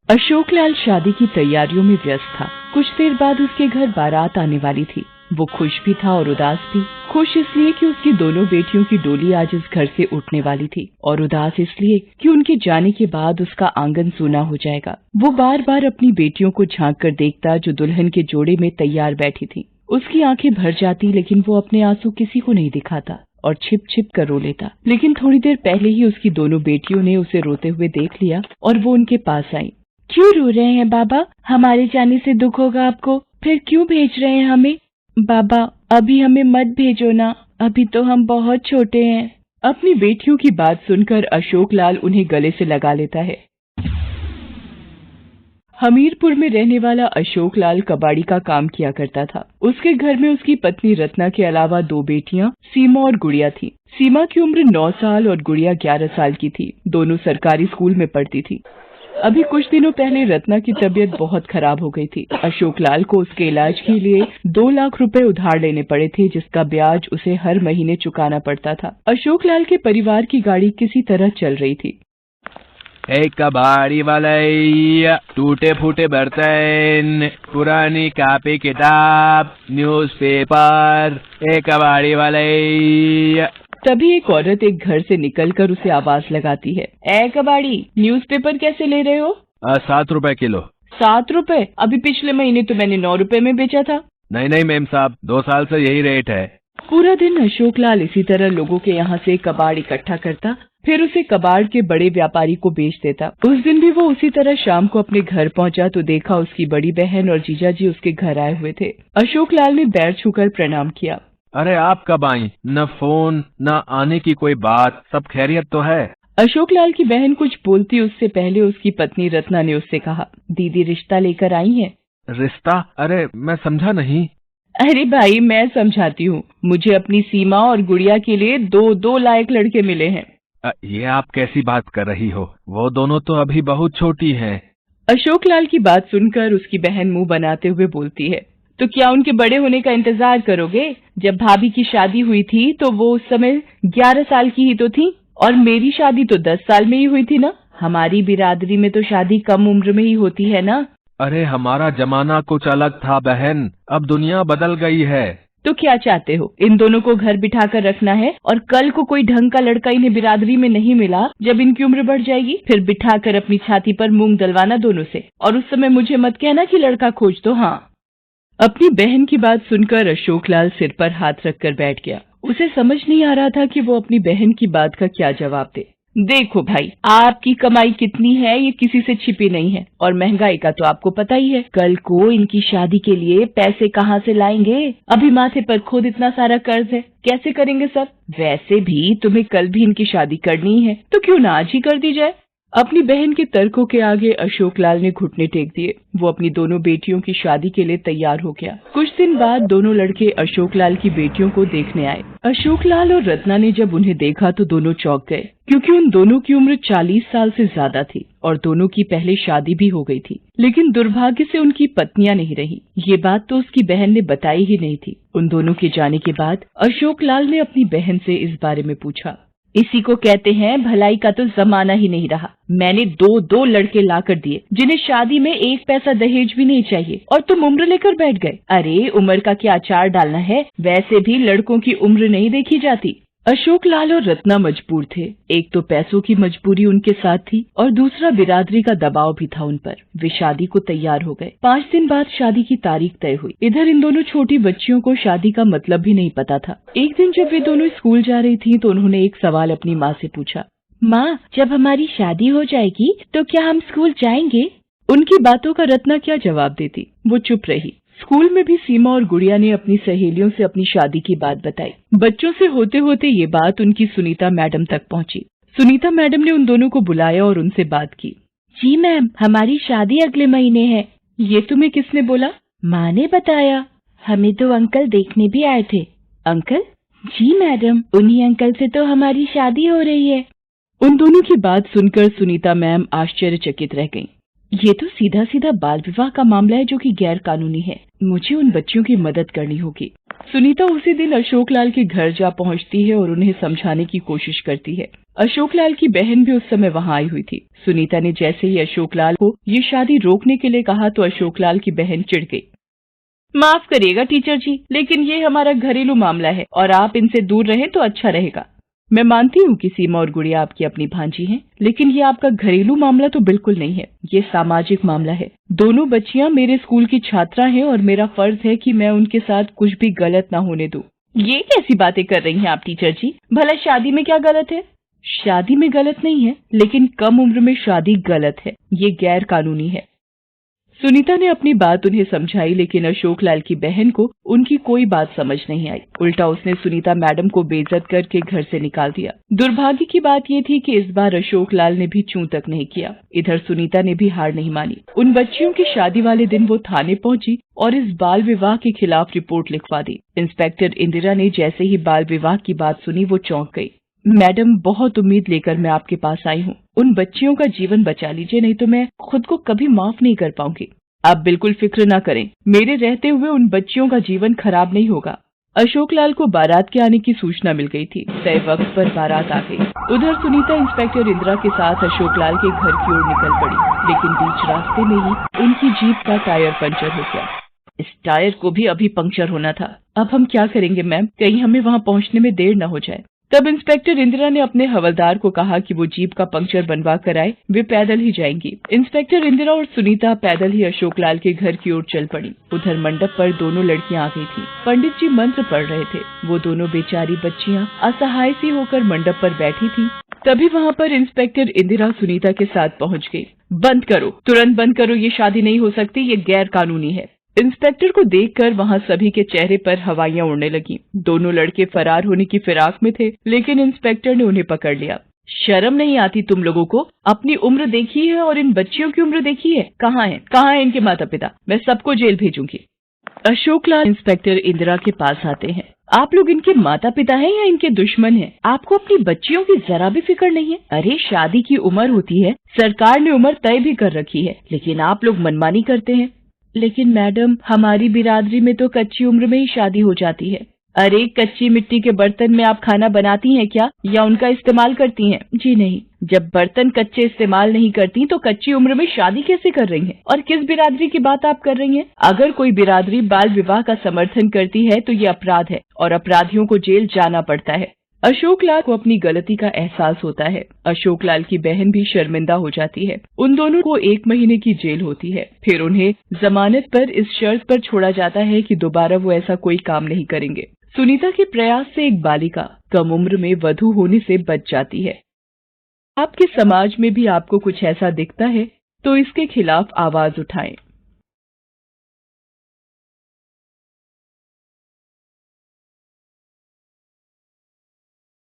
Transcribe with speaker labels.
Speaker 1: अशोकलाल शादी की तैयारियों में व्यस्त था। कुछ देर बाद उसके घर बारात आने वाली थी। वो खुश भी था और उदास भी। खुश इसलिए कि उसकी दोनों बेटियों की डोली आज इस घर से उठने वाली थी, और उदास इसलिए कि उनके जाने के बाद उसका आंगन सूना हो जाएगा। वो बार बार अपनी बेटियों को झांक कर देखता जो दुल्हन के जोड़े में तैयार बैठी थी। उसकी आंखें भर जाती, लेकिन वो अपने आंसू किसी को नहीं दिखाता और छिप छिप कर रो लेता। लेकिन थोड़ी देर पहले ही उसकी दोनों बेटियों ने उसे रोते हुए देख लिया और वो उनके पास आई। क्यों रो रहे हैं बाबा? हमारे जाने से दुख होगा आपको, फिर क्यों भेज रहे हैं हमें? बाबा, अभी हमें मत भेजो ना, अभी तो हम बहुत छोटे हैं। अपनी बेटियों की बात सुनकर अशोकलाल उन्हें गले से लगा लेता है। हमीरपुर में रहने वाला अशोकलाल कबाड़ी का काम किया करता था। उसके घर में उसकी पत्नी रत्ना के अलावा दो बेटियां सीमा और गुड़िया थी। सीमा की उम्र 9 साल और गुड़िया 11 साल की थी। दोनों सरकारी स्कूल में पढ़ती थी। अभी कुछ दिनों पहले रत्ना की तबीयत बहुत खराब हो गई थी। अशोकलाल को उसके इलाज के लिए 2 लाख रुपए उधार लेने पड़े थे, जिसका ब्याज उसे हर महीने चुकाना पड़ता था। अशोकलाल के परिवार की गाड़ी किसी तरह चल रही थी।
Speaker 2: एक कबाड़ी वाले, टूटे फूटे बर्तन, पुरानी कॉपी किताब, न्यूज़पेपर, एक कबाड़ी वाले।
Speaker 1: तभी एक औरत एक घर से निकलकर उसे आवाज लगाती है। ए कबाड़ी, न्यूज़पेपर कैसे ले रहे हो?
Speaker 2: 7 रुपए किलो।
Speaker 1: 7 रुपए? अभी पिछले महीने तो मैंने 9 रुपए में बेचा था।
Speaker 2: नहीं नहीं मैम साहब, 2 साल से यही रेट है।
Speaker 1: पूरा दिन अशोकलाल इसी तरह लोगों के यहाँ से कबाड़ इकट्ठा करता, फिर उसे कबाड़ के बड़े व्यापारी को बेच देता। उस दिन भी वो उसी तरह शाम को अपने घर पहुंचा तो देखा उसकी बड़ी बहन और जीजाजी उसके घर आए हुए थे। अशोकलाल ने पैर छूकर प्रणाम किया।
Speaker 2: अरे आप कब आई? न फोन न आने की कोई बात, सब खैरियत तो है?
Speaker 1: अशोकलाल की बहन कुछ बोलती उससे पहले उसकी पत्नी रत्ना ने उससे कहा, दीदी रिश्ता लेकर आई है।
Speaker 2: रिश्ता? अरे मैं समझा नहीं।
Speaker 1: अरे भाई, मैं समझाती हूँ। मुझे अपनी सीमा और गुड़िया के लिए 2 लायक लड़के मिले हैं।
Speaker 2: ये आप कैसी बात कर रही हो? वो दोनों तो अभी बहुत छोटी हैं।
Speaker 1: अशोकलाल की बात सुनकर उसकी बहन मुंह बनाते हुए बोलती है, तो क्या उनके बड़े होने का इंतजार करोगे? जब भाभी की शादी हुई थी तो वो उस समय 11 साल की ही तो थी, और मेरी शादी तो 10 साल में ही हुई थी ना। हमारी बिरादरी में तो शादी कम उम्र में ही होती है ना।
Speaker 2: अरे हमारा जमाना कुछ अलग था बहन, अब दुनिया बदल गई है।
Speaker 1: तो क्या चाहते हो? इन दोनों को घर बिठा कर रखना है, और कल को कोई ढंग का लड़का इन्हें बिरादरी में नहीं मिला, जब इनकी उम्र बढ़ जाएगी, फिर बिठा कर अपनी छाती पर मूंग दलवाना दोनों से, और उस समय मुझे मत कहना कि लड़का खोज दो। हाँ। अपनी बहन की बात सुनकर अशोकलाल सिर पर हाथ रखकर बैठ गया। उसे समझ नहीं आ रहा था कि वो अपनी बहन की बात का क्या जवाब दे। देखो भाई, आपकी कमाई कितनी है ये किसी से छिपी नहीं है, और महंगाई का तो आपको पता ही है। कल को इनकी शादी के लिए पैसे कहाँ से लाएंगे? अभी माथे पर खुद इतना सारा कर्ज है, कैसे करेंगे सब? वैसे भी तुम्हें कल भी इनकी शादी करनी है, तो क्यों ना आज ही कर दी जाए। अपनी बहन के तर्कों के आगे अशोकलाल ने घुटने टेक दिए। वो अपनी दोनों बेटियों की शादी के लिए तैयार हो गया। कुछ दिन बाद दोनों लड़के अशोकलाल की बेटियों को देखने आए। अशोकलाल और रत्ना ने जब उन्हें देखा तो दोनों चौंक गए, क्योंकि उन दोनों की उम्र 40 साल से ज्यादा थी और दोनों की पहले शादी भी हो गई थी। लेकिन दुर्भाग्य से उनकी पत्नियां नहीं रही। ये बात तो उसकी बहन ने बताई ही नहीं थी। उन दोनों के जाने के बाद अशोकलाल ने अपनी बहन से इस बारे में पूछा। इसी को कहते हैं भलाई का तो जमाना ही नहीं रहा। मैंने 2 लड़के ला कर दिए, जिन्हें शादी में 1 पैसा दहेज भी नहीं चाहिए, और तुम उम्र लेकर बैठ गए। अरे उम्र का क्या अचार डालना है? वैसे भी लड़कों की उम्र नहीं देखी जाती। अशोकलाल और रत्ना मजबूर थे। एक तो पैसों की मजबूरी उनके साथ थी, और दूसरा बिरादरी का दबाव भी था उन पर। वे शादी को तैयार हो गए। 5 दिन बाद शादी की तारीख तय हुई। इधर इन दोनों छोटी बच्चियों को शादी का मतलब भी नहीं पता था। एक दिन जब वे दोनों स्कूल जा रही थी तो उन्होंने एक सवाल अपनी माँ से पूछा। माँ, जब हमारी शादी हो जाएगी तो क्या हम स्कूल जाएंगे? उनकी बातों का रत्ना क्या जवाब देती? वो चुप रही। स्कूल में भी सीमा और गुड़िया ने अपनी सहेलियों से अपनी शादी की बात बताई। बच्चों से होते होते ये बात उनकी सुनीता मैडम तक पहुंची। सुनीता मैडम ने उन दोनों को बुलाया और उनसे बात की। जी मैम, हमारी शादी अगले महीने है। ये तुम्हें किसने बोला? माँ ने बताया। हमें तो अंकल देखने भी आए थे। अंकल? जी मैडम, उन्हीं अंकल से तो हमारी शादी हो रही है। उन दोनों की बात सुनकर सुनीता मैम आश्चर्यचकित रह गईं। ये तो सीधा सीधा बाल विवाह का मामला है जो कि गैर कानूनी है। मुझे उन बच्चियों की मदद करनी होगी। सुनीता उसी दिन अशोक लाल के घर जा पहुंचती है और उन्हें समझाने की कोशिश करती है। अशोक लाल की बहन भी उस समय वहां आई हुई थी। सुनीता ने जैसे ही अशोक लाल को ये शादी रोकने के लिए कहा तो अशोक लाल की बहन चिढ़ गई। माफ करिएगा टीचर जी, लेकिन ये हमारा घरेलू मामला है और आप इनसे दूर रहें तो अच्छा रहेगा। मैं मानती हूँ कि सीमा और गुड़िया आपकी अपनी भांजी हैं, लेकिन ये आपका घरेलू मामला तो बिल्कुल नहीं है। ये सामाजिक मामला है। दोनों बच्चियां मेरे स्कूल की छात्रा हैं और मेरा फर्ज है कि मैं उनके साथ कुछ भी गलत ना होने दूं। ये कैसी बातें कर रही हैं आप टीचर जी? भला शादी में क्या गलत है? शादी में गलत नहीं है, लेकिन कम उम्र में शादी गलत है। ये गैर कानूनी है। सुनीता ने अपनी बात उन्हें समझाई, लेकिन अशोक लाल की बहन को उनकी कोई बात समझ नहीं आई। उल्टा उसने सुनीता मैडम को बेइज्जत करके घर से निकाल दिया। दुर्भाग्य की बात ये थी कि इस बार अशोक लाल ने भी चूं तक नहीं किया। इधर सुनीता ने भी हार नहीं मानी। उन बच्चियों की शादी वाले दिन वो थाने पहुंची और इस बाल विवाह के खिलाफ रिपोर्ट लिखवा दी। इंस्पेक्टर इंदिरा ने जैसे ही बाल विवाह की बात सुनी वो चौंक गई। मैडम, बहुत उम्मीद लेकर मैं आपके पास आई हूँ। उन बच्चियों का जीवन बचा लीजिए, नहीं तो मैं खुद को कभी माफ नहीं कर पाऊंगी। आप बिल्कुल फिक्र न करें, मेरे रहते हुए उन बच्चियों का जीवन खराब नहीं होगा। अशोक लाल को बारात के आने की सूचना मिल गई थी। तय वक्त पर बारात आ गई। उधर सुनीता इंस्पेक्टर इंदिरा के साथ अशोक लाल के घर की ओर निकल पड़ी, लेकिन बीच रास्ते में ही उनकी जीप का टायर पंचर हो गया। इस टायर को भी अभी पंक्चर होना था। अब हम क्या करेंगे मैम? कहीं हमें वहाँ पहुँचने में देर न हो जाए। तब इंस्पेक्टर इंदिरा ने अपने हवलदार को कहा कि वो जीप का पंक्चर बनवा कर आए। वे पैदल ही जाएंगी। इंस्पेक्टर इंदिरा और सुनीता पैदल ही अशोक लाल के घर की ओर चल पड़ी। उधर मंडप पर दोनों लड़कियां आ गई थीं। पंडित जी मंत्र पढ़ रहे थे। वो दोनों बेचारी बच्चियां असहाय सी होकर मंडप पर बैठी थीं। तभी वहाँ पर इंस्पेक्टर इंदिरा सुनीता के साथ पहुँच गई। बंद करो, तुरंत बंद करो, ये शादी नहीं हो सकती, ये गैर कानूनी है। इंस्पेक्टर को देखकर वहां सभी के चेहरे पर हवाइयां उड़ने लगी। दोनों लड़के फरार होने की फिराक में थे, लेकिन इंस्पेक्टर ने उन्हें पकड़ लिया। शर्म नहीं आती तुम लोगों को? अपनी उम्र देखी है और इन बच्चियों की उम्र देखी है? कहाँ है इनके माता पिता? मैं सबको जेल भेजूंगी। अशोक लाल इंस्पेक्टर इंदिरा के पास आते हैं। आप लोग इनके माता पिता हैं या इनके दुश्मन हैं? आपको अपनी बच्चियों की जरा भी फिक्र नहीं है? अरे शादी की उम्र होती है, सरकार ने उम्र तय भी कर रखी है, लेकिन आप लोग मनमानी करते हैं। लेकिन मैडम, हमारी बिरादरी में तो कच्ची उम्र में ही शादी हो जाती है। अरे कच्ची मिट्टी के बर्तन में आप खाना बनाती हैं क्या, या उनका इस्तेमाल करती हैं? जी नहीं। जब बर्तन कच्चे इस्तेमाल नहीं करती तो कच्ची उम्र में शादी कैसे कर रही हैं? और किस बिरादरी की बात आप कर रही हैं? अगर कोई बिरादरी बाल विवाह का समर्थन करती है तो ये अपराध है और अपराधियों को जेल जाना पड़ता है। अशोक लाल को अपनी गलती का एहसास होता है। अशोक लाल की बहन भी शर्मिंदा हो जाती है। उन दोनों को 1 महीने की जेल होती है। फिर उन्हें जमानत पर इस शर्त पर छोड़ा जाता है कि दोबारा वो ऐसा कोई काम नहीं करेंगे। सुनीता के प्रयास से एक बालिका कम उम्र में वधू होने से बच जाती है। आपके समाज में भी आपको कुछ ऐसा दिखता है तो इसके खिलाफ आवाज उठाएं।